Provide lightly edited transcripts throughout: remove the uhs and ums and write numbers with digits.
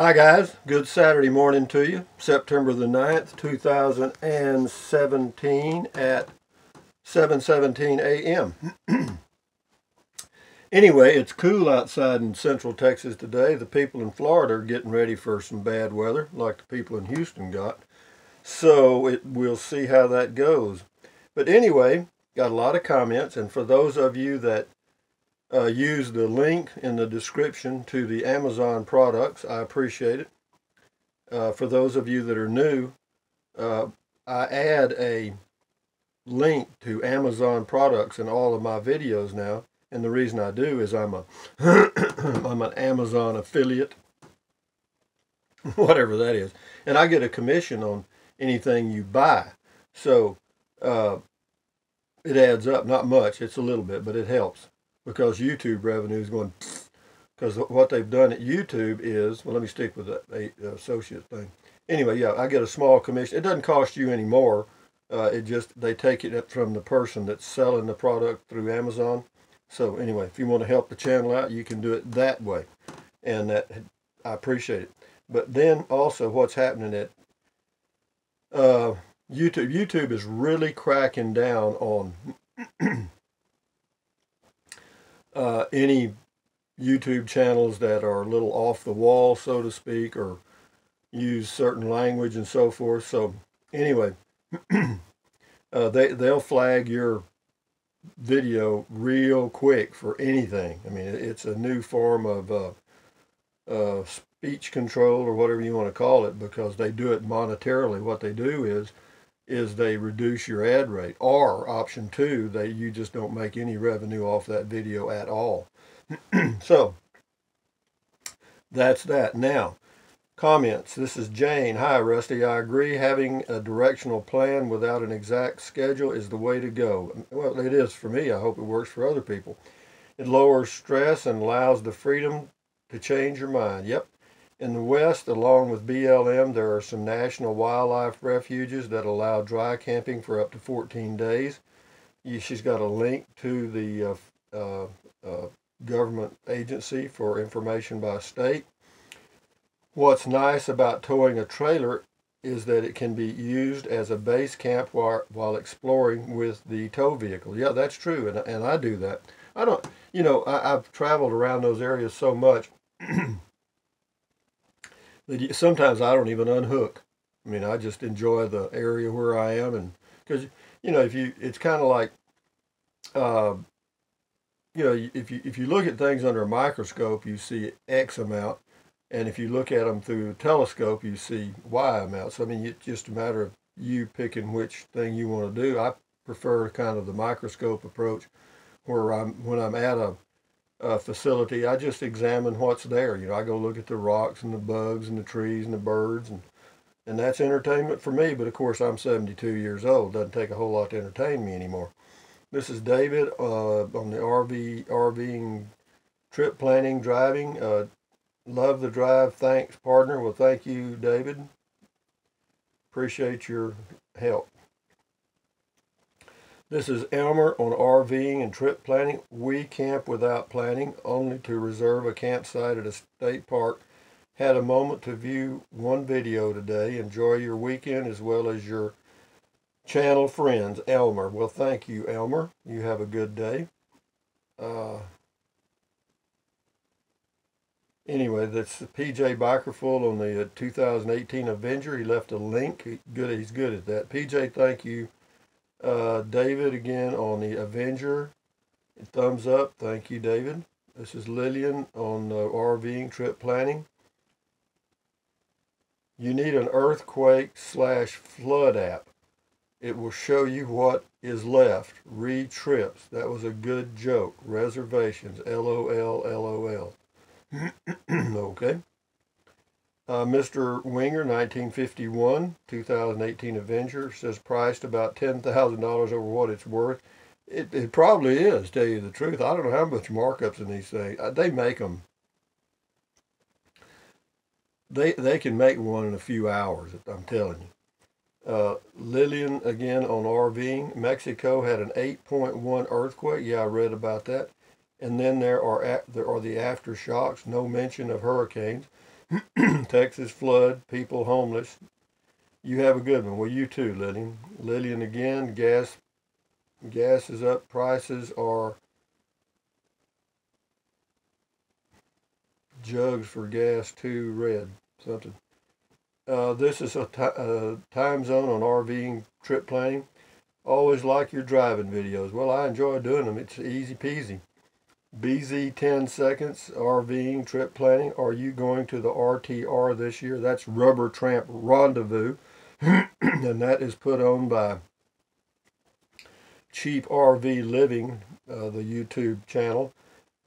Hi guys, good Saturday morning to you. September the 9th, 2017 at 7:17 a.m. Anyway, it's cool outside in central Texas today. The people in Florida are getting ready for some bad weather like the people in Houston got. So we'll see how that goes. But anyway, got a lot of comments, and for those of you that use the link in the description to the Amazon products, I appreciate it. For those of you that are new, I add a link to Amazon products in all of my videos now. And the reason I do is I'm I'm an Amazon affiliate, whatever that is. And I get a commission on anything you buy. So it adds up, not much, it's a little bit, but it helps because YouTube revenue is going, because what they've done at YouTube is, well, let me stick with the associate thing. Anyway, yeah, I get a small commission. It doesn't cost you any more. They take it from the person that's selling the product through Amazon. So anyway, if you want to help the channel out, you can do it that way. And I appreciate it. But then also what's happening at YouTube is really cracking down on any YouTube channels that are a little off the wall, so to speak, or use certain language and so forth. So anyway, they'll flag your video real quick for anything. I mean, it's a new form of speech control or whatever you want to call it, because they do it monetarily. What they do is they reduce your ad rate, or option two, you just don't make any revenue off that video at all. So that's that. Now, comments. This is Jane. Hi, Rusty. I agree. Having a directional plan without an exact schedule is the way to go. Well, it is for me. I hope it works for other people. It lowers stress and allows the freedom to change your mind. Yep. In the West, along with BLM, there are some national wildlife refuges that allow dry camping for up to 14 days. She's got a link to the government agency for information by state. What's nice about towing a trailer is that it can be used as a base camp while exploring with the tow vehicle. Yeah, that's true, and I do that. I don't, I've traveled around those areas so much that sometimes I don't even unhook. I mean, I just enjoy the area where I am, and because it's kind of like, if you look at things under a microscope, you see X amount. And if you look at them through a telescope, you see Y amount. So, I mean, it's just a matter of you picking which thing you want to do. I prefer kind of the microscope approach, where when I'm at a facility, I just examine what's there. I go look at the rocks and the bugs and the trees and the birds, and that's entertainment for me. But, of course, I'm 72 years old. Doesn't take a whole lot to entertain me anymore. This is David on the RVing, trip planning, driving. Love the drive. Thanks, partner. Well, thank you, David. Appreciate your help. This is Elmer on RVing and trip planning. We camp without planning, only to reserve a campsite at a state park. Had a moment to view one video today. Enjoy your weekend as well as your channel friends. Elmer. Well, thank you, Elmer. You have a good day. Anyway, that's PJ Bikerful on the 2018 Avenger. He left a link. He's good at that. PJ, thank you. David again on the Avenger. Thumbs up. Thank you, David. This is Lillian on RVing trip planning. You need an earthquake/flood app. It will show you what is left. Read trips. That was a good joke. Reservations. LOL, LOL. Okay. Mr. Winger, 1951, 2018 Avenger, says priced about $10,000 over what it's worth. It probably is, tell you the truth. I don't know how much markups in these things. They make them. They can make one in a few hours, I'm telling you. Lillian, again, on RVing. Mexico had an 8.1 earthquake. Yeah, I read about that. And then there are the aftershocks. No mention of hurricanes. Texas flood, people homeless. You have a good one. Well, you too, Lillian. Lillian again, gas is up, prices are jugs for gas too red, something. This is a time zone on RVing trip planning. Always like your driving videos. Well, I enjoy doing them. It's easy peasy. BZ 10 seconds, RVing trip planning. Are you going to the RTR this year? That's Rubber Tramp Rendezvous. And that is put on by Cheap RV Living, the YouTube channel.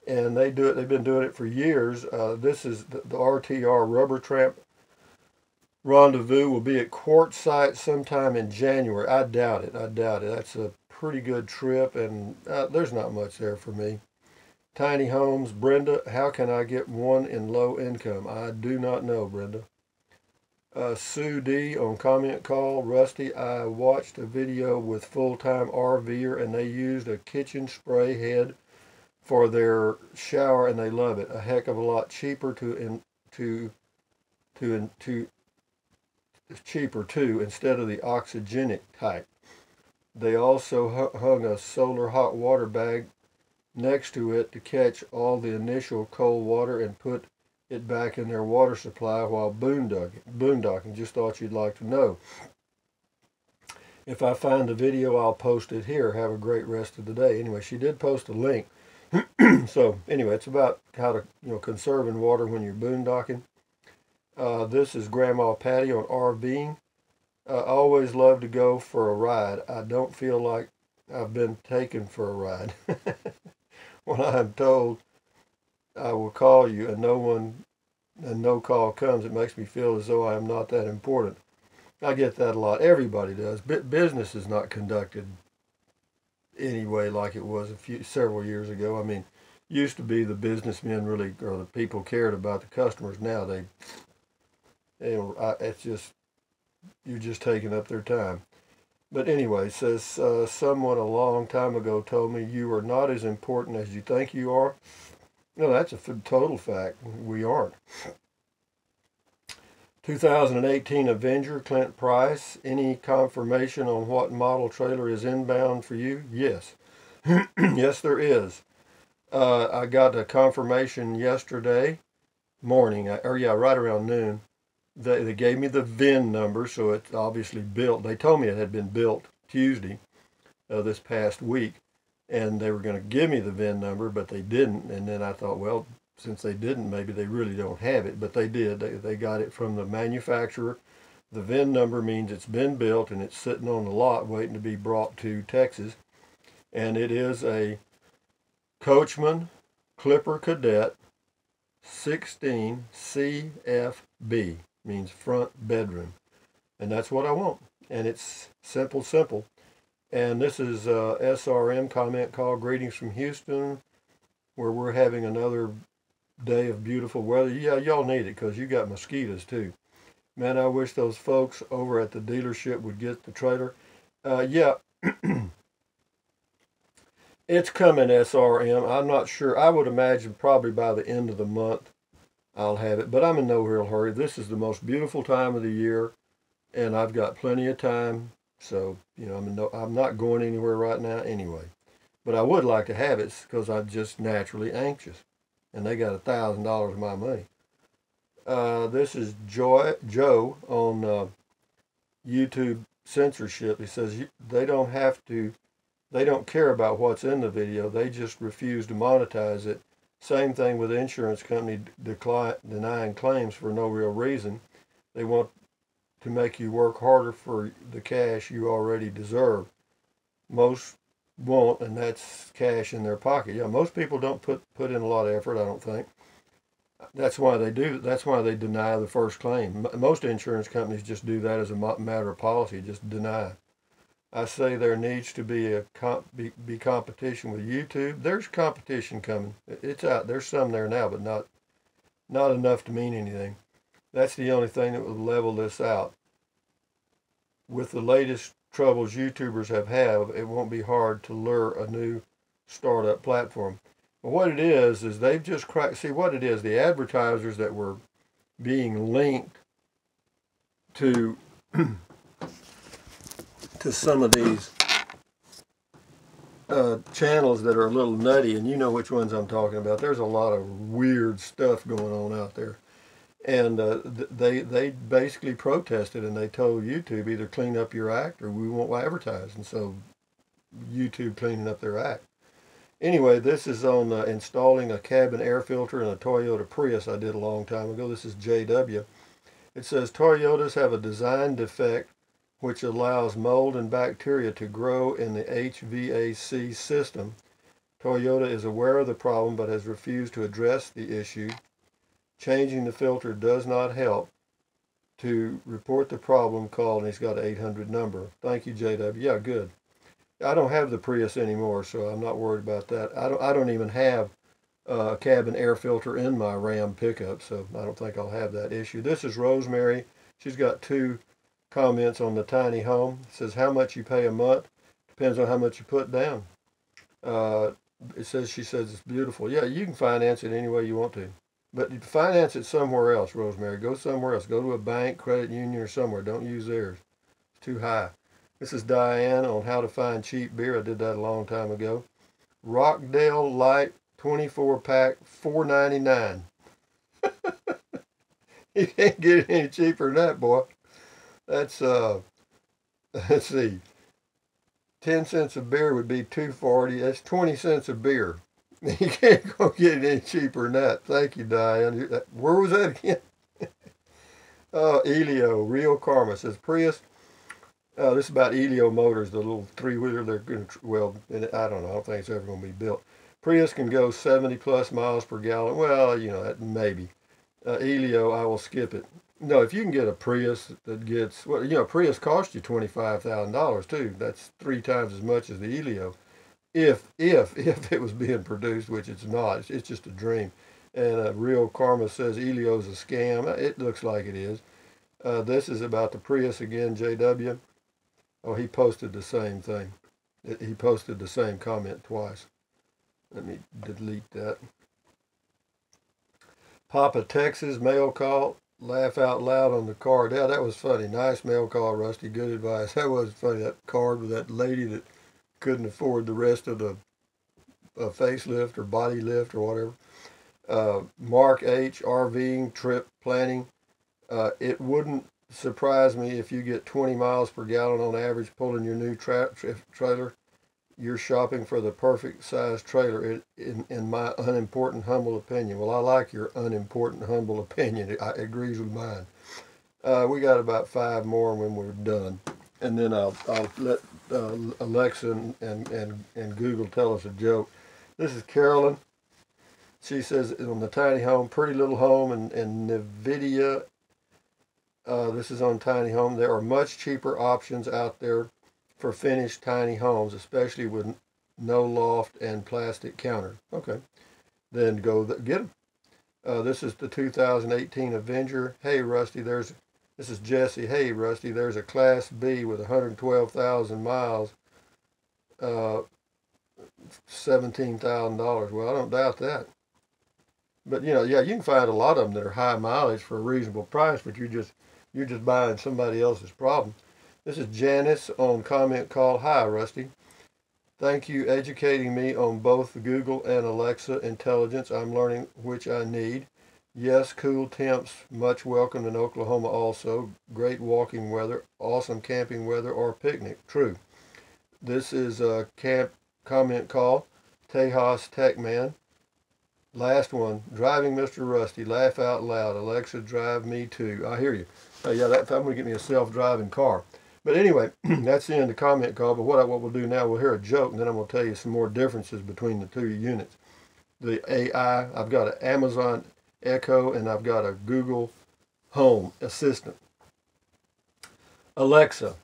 And they do it. They've been doing it for years. This is the RTR Rubber Tramp Rendezvous will be at Quartzsite sometime in January. I doubt it. That's a pretty good trip, and there's not much there for me. Tiny Homes, Brenda, how can I get one in low income? I do not know, Brenda. Sue D on comment call. Rusty, I watched a video with full-time RVer, and they used a kitchen spray head for their shower, and they love it. A heck of a lot cheaper cheaper too, instead of the oxygenic type. They also hung a solar hot water bag next to it to catch all the initial cold water and put it back in their water supply while boondocking. Just thought you'd like to know. If I find the video, I'll post it here. Have a great rest of the day. Anyway, she did post a link. So anyway, it's about how to conserving water when you're boondocking. This is Grandma Patty on RVing. I always love to go for a ride. I don't feel like I've been taken for a ride. When I'm told I will call you and no call comes, it makes me feel as though I am not that important. I get that a lot. Everybody does. Business is not conducted anyway like it was several years ago. I mean, used to be the businessmen really, or the people cared about the customers. Now it's just, you're just taking up their time. But anyway, says someone a long time ago told me you are not as important as you think you are. No, that's a total fact. We aren't. 2018 Avenger, Clint Price. Any confirmation on what model trailer is inbound for you? Yes. Yes, there is. I got a confirmation yesterday morning, right around noon. They gave me the VIN number, so it's obviously built. They told me it had been built Tuesday this past week, and they were going to give me the VIN number, but they didn't. And then I thought, well, since they didn't, maybe they really don't have it, but they did. They got it from the manufacturer. The VIN number means it's been built and it's sitting on the lot waiting to be brought to Texas. And it is a Coachman Clipper Cadet 16 CFB. Means front bedroom, and that's what I want. And it's simple. And this is SRM comment call. Greetings from Houston, where we're having another day of beautiful weather. Yeah, y'all need it because you got mosquitoes too. Man, I wish those folks over at the dealership would get the trailer. Yeah, it's coming, SRM. I'm not sure. I would imagine probably by the end of the month I'll have it, but I'm in no real hurry. This is the most beautiful time of the year, and I've got plenty of time. So, I'm not going anywhere right now anyway. But I would like to have it because I'm just naturally anxious, and they got $1,000 of my money. This is Joe on YouTube censorship. He says they don't care about what's in the video. They just refuse to monetize it. Same thing with insurance company denying claims for no real reason. They want to make you work harder for the cash you already deserve. Most won't, and that's cash in their pocket. Yeah, most people don't put in a lot of effort, I don't think. That's why they do. That's why they deny the first claim. Most insurance companies just do that as a matter of policy, just deny. I say there needs to be be competition with YouTube. There's competition coming. It's out. There's some there now, but not enough to mean anything. That's the only thing that will level this out. With the latest troubles YouTubers have, it won't be hard to lure a new startup platform. But what it is they've just cracked. See what it is. The advertisers that were being linked to some of these channels that are a little nutty, and you know which ones I'm talking about. There's a lot of weird stuff going on out there, and they basically protested, and they told YouTube either clean up your act or we won't advertise. And so YouTube cleaning up their act. Anyway, this is on installing a cabin air filter in a Toyota Prius I did a long time ago. This is JW. It says Toyotas have a design defect which allows mold and bacteria to grow in the HVAC system. Toyota is aware of the problem but has refused to address the issue. Changing the filter does not help. To report the problem, call, and he's got an 800 number. Thank you, JW. Yeah, good. I don't have the Prius anymore, so I'm not worried about that. I don't even have a cabin air filter in my Ram pickup, so I don't think I'll have that issue. This is Rosemary. She's got 2 comments on the tiny home. It says how much you pay a month depends on how much you put down. She says it's beautiful. Yeah, you can finance it any way you want to, but you finance it somewhere else. Rosemary, go somewhere else. Go to a bank, credit union, or somewhere. Don't use theirs. It's too high. This is Diane on how to find cheap beer. I did that a long time ago. Rockdale Light 24-pack, $4.99. You can't get it any cheaper than that, boy. That's let's see, 10 cents a beer would be $2.40. That's 20 cents a beer. You can't go get it any cheaper than that. Thank you, Diane. Where was that again? Elio, Real Karma says Prius. This is about Elio Motors, the little 3-wheeler. They're going to, well, I don't know. I don't think it's ever going to be built. Prius can go 70 plus miles per gallon. Well, you know, maybe. Elio, I will skip it. No, if you can get a Prius that gets, well, you know, Prius costs you $25,000 too. That's 3 times as much as the Elio. If it was being produced, which it's not. It's just a dream. And Real Karma says Elio's a scam. It looks like it is. This is about the Prius again, JW. Oh, he posted the same thing. He posted the same comment twice. Let me delete that. Papa, Texas, mail call. Laugh out loud on the card. Yeah, that was funny. Nice mail call, Rusty. Good advice. That was funny. That card with that lady that couldn't afford the rest of the facelift or body lift or whatever. Mark H, RVing, trip planning. It wouldn't surprise me if you get 20 miles per gallon on average pulling your new trailer. You're shopping for the perfect size trailer, in my unimportant, humble opinion. Well, I like your unimportant, humble opinion. It agrees with mine. We got about 5 more when we're done. And then I'll let Alexa and Google tell us a joke. This is Carolyn. She says on the tiny home, pretty little home in NVIDIA. This is on tiny home. There are much cheaper options out there for finished tiny homes, especially with no loft and plastic counter. Okay, then go get them. This is the 2018 Avenger. Hey, Rusty, this is Jesse. Hey, Rusty, there's a Class B with 112,000 miles, $17,000. Well, I don't doubt that. But, you know, yeah, you can find a lot of them that are high mileage for a reasonable price, but you're just buying somebody else's problem. This is Janice on comment call. Hi, Rusty. Thank you educating me on both the Google and Alexa intelligence. I'm learning which I need. Yes, cool temps, much welcome in Oklahoma also. Great walking weather, awesome camping weather, or picnic. True. This is a comment call. Tejas Techman. Last one. Driving Mr. Rusty. Laugh out loud. Alexa, drive me too. I hear you. Yeah, I'm going to get me a self-driving car. But anyway, that's the end of the comment call. But what we'll do now, we'll hear a joke, and then I'm going to tell you some more differences between the 2 units. The AI, I've got an Amazon Echo, and I've got a Google Home Assistant. Alexa,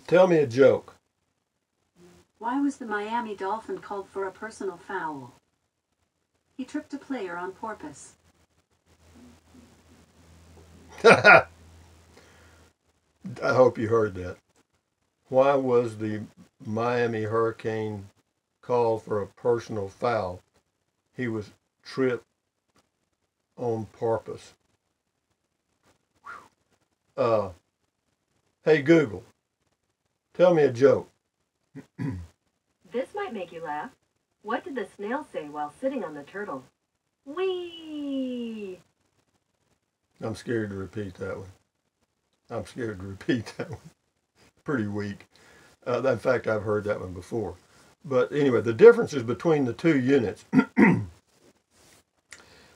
tell me a joke. Why was the Miami Dolphin called for a personal foul? He tripped a player on porpoise. I hope you heard that. Why was the Miami Hurricane called for a personal foul? He was tripped on porpoise. Hey Google, tell me a joke. This might make you laugh. What did the snail say while sitting on the turtle? Whee! I'm scared to repeat that one. I'm scared to repeat that one. Pretty weak. In fact, I've heard that one before. But anyway, the differences between the two units,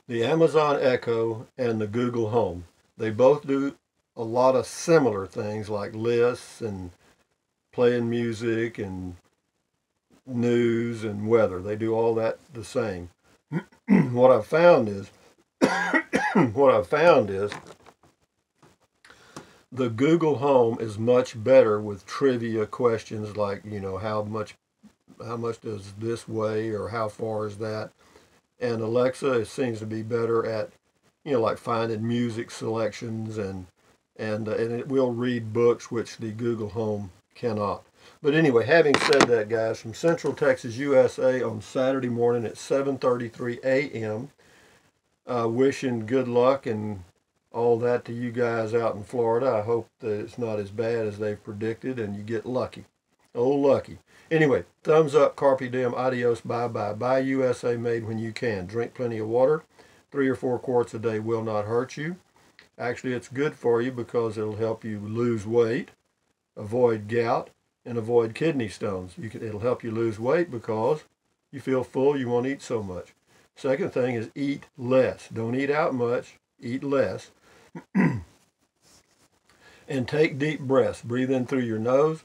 the Amazon Echo and the Google Home, they both do a lot of similar things like lists and playing music and news and weather. They do all that the same. What I've found is the Google Home is much better with trivia questions like, how much does this weigh, or how far is that? And Alexa, it seems to be better at, like finding music selections, and it will read books, which the Google Home cannot. But anyway, having said that, guys, from Central Texas, USA, on Saturday morning at 7:33 a.m., wishing good luck and all that to you guys out in Florida. I hope that it's not as bad as they've predicted and you get lucky. Oh, lucky. Anyway, thumbs up, carpe diem, adios, bye-bye. Buy USA made when you can. Drink plenty of water. 3 or 4 quarts a day will not hurt you. Actually, it's good for you because it'll help you lose weight, avoid gout, and avoid kidney stones. It'll help you lose weight because you feel full, you won't eat so much. Second thing is eat less. Don't eat out much, eat less. And take deep breaths. Breathe in through your nose,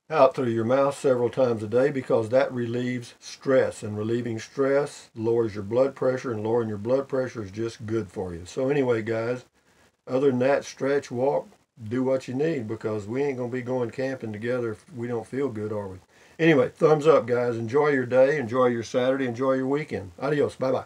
out through your mouth several times a day, because that relieves stress. And relieving stress lowers your blood pressure, and lowering your blood pressure is just good for you. So anyway, guys, other than that, stretch, walk, do what you need, because we ain't going to be going camping together if we don't feel good, are we? Anyway, thumbs up, guys. Enjoy your day. Enjoy your Saturday. Enjoy your weekend. Adios. Bye-bye.